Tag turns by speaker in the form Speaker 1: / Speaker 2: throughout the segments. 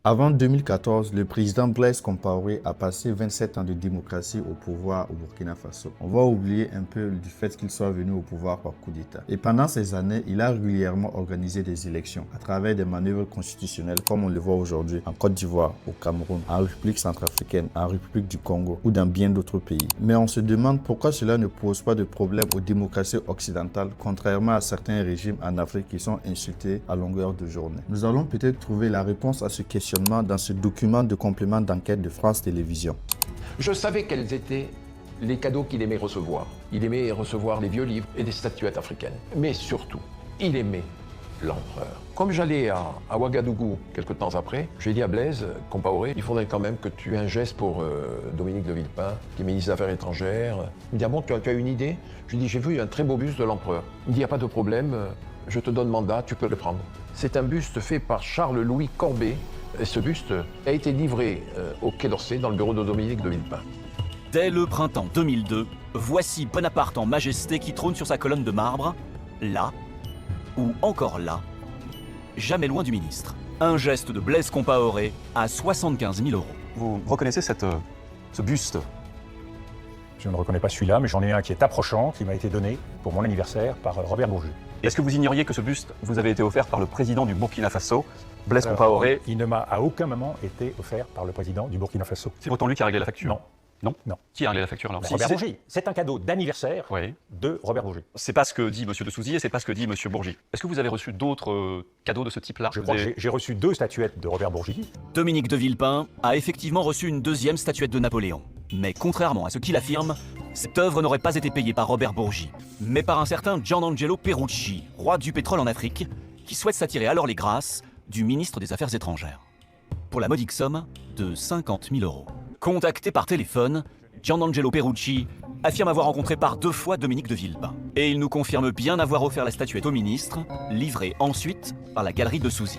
Speaker 1: Avant 2014, le président Blaise Compaoré a passé 27 ans de démocratie au pouvoir au Burkina Faso. On va oublier un peu du fait qu'il soit venu au pouvoir par coup d'État. Et pendant ces années, il a régulièrement organisé des élections à travers des manœuvres constitutionnelles comme on le voit aujourd'hui en Côte d'Ivoire, au Cameroun, en République centrafricaine, en République du Congo ou dans bien d'autres pays. Mais on se demande pourquoi cela ne pose pas de problème aux démocraties occidentales, contrairement à certains régimes en Afrique qui sont insultés à longueur de journée. Nous allons peut-être trouver la réponse à ce questionnement dans ce document de complément d'enquête de France Télévisions.
Speaker 2: Je savais quels étaient les cadeaux qu'il aimait recevoir. Il aimait recevoir les vieux livres et des statuettes africaines. Mais surtout, il aimait l'empereur. Comme j'allais à Ouagadougou quelques temps après, j'ai dit à Blaise Compaoré, il faudrait quand même que tu aies un geste pour Dominique de Villepin, qui est ministre des Affaires étrangères. Il me dit, ah bon, tu as une idée? Je lui dis, j'ai vu un très beau buste de l'empereur. Il me dit, il n'y a pas de problème, je te donne mandat, tu peux le prendre. C'est un buste fait par Charles-Louis Corbet. Et ce buste a été livré au Quai d'Orsay dans le bureau de Dominique de Villepin.
Speaker 3: Dès le printemps 2002, voici Bonaparte en majesté qui trône sur sa colonne de marbre, là, ou encore là, jamais loin du ministre. Un geste de Blaise Compaoré à 75 000 €.
Speaker 4: Vous reconnaissez ce buste?
Speaker 5: Je ne reconnais pas celui-là, mais j'en ai un qui est approchant, qui m'a été donné pour mon anniversaire par Robert Bourgi.
Speaker 4: Est-ce que vous ignoriez que ce buste vous avait été offert par le président du Burkina Faso, Blaise Compaoré?
Speaker 5: Il ne m'a à aucun moment été offert par le président du Burkina Faso.
Speaker 4: C'est pourtant lui qui a réglé la facture.
Speaker 5: Non.
Speaker 4: Non.
Speaker 5: Non.
Speaker 4: Qui a réglé la facture alors?
Speaker 5: Robert Bourgi. C'est un cadeau d'anniversaire
Speaker 4: Oui.
Speaker 5: de Robert Bourgi.
Speaker 4: C'est pas ce que dit M. de Souzy et c'est pas ce que dit M. Bourgi. Est-ce que vous avez reçu d'autres cadeaux de ce type-là?
Speaker 5: Je crois que j'ai reçu 2 statuettes de Robert Bourgi.
Speaker 3: Dominique de Villepin a effectivement reçu une deuxième statuette de Napoléon. Mais contrairement à ce qu'il affirme, cette œuvre n'aurait pas été payée par Robert Bourgi, mais par un certain Gianangelo Perucci, roi du pétrole en Afrique, qui souhaite s'attirer alors les grâces du ministre des Affaires étrangères. Pour la modique somme de 50 000 €. Contacté par téléphone, Gianangelo Perucci affirme avoir rencontré par 2 fois Dominique de Villepin. Et il nous confirme bien avoir offert la statuette au ministre, livrée ensuite par la galerie de Souzy.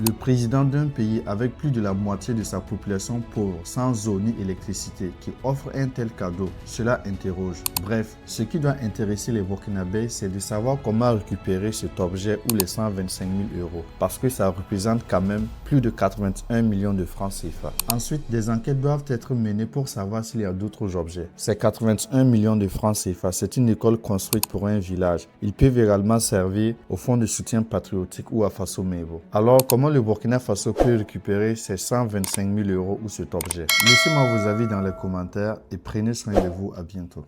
Speaker 1: Le président d'un pays avec plus de la moitié de sa population pauvre, sans eau ni électricité, qui offre un tel cadeau, cela interroge. Bref, ce qui doit intéresser les Burkinabés, c'est de savoir comment récupérer cet objet ou les 125 000 €, parce que ça représente quand même plus de 81 millions de francs CFA. Ensuite, des enquêtes doivent être menées pour savoir s'il y a d'autres objets. Ces 81 millions de francs CFA, c'est une école construite pour un village. Ils peuvent également servir au fonds de soutien patriotique ou à Faso Mebo. Alors, comment le Burkina Faso peut récupérer ces 125 000 € ou cet objet? Laissez-moi vos avis dans les commentaires et prenez soin de vous. À bientôt.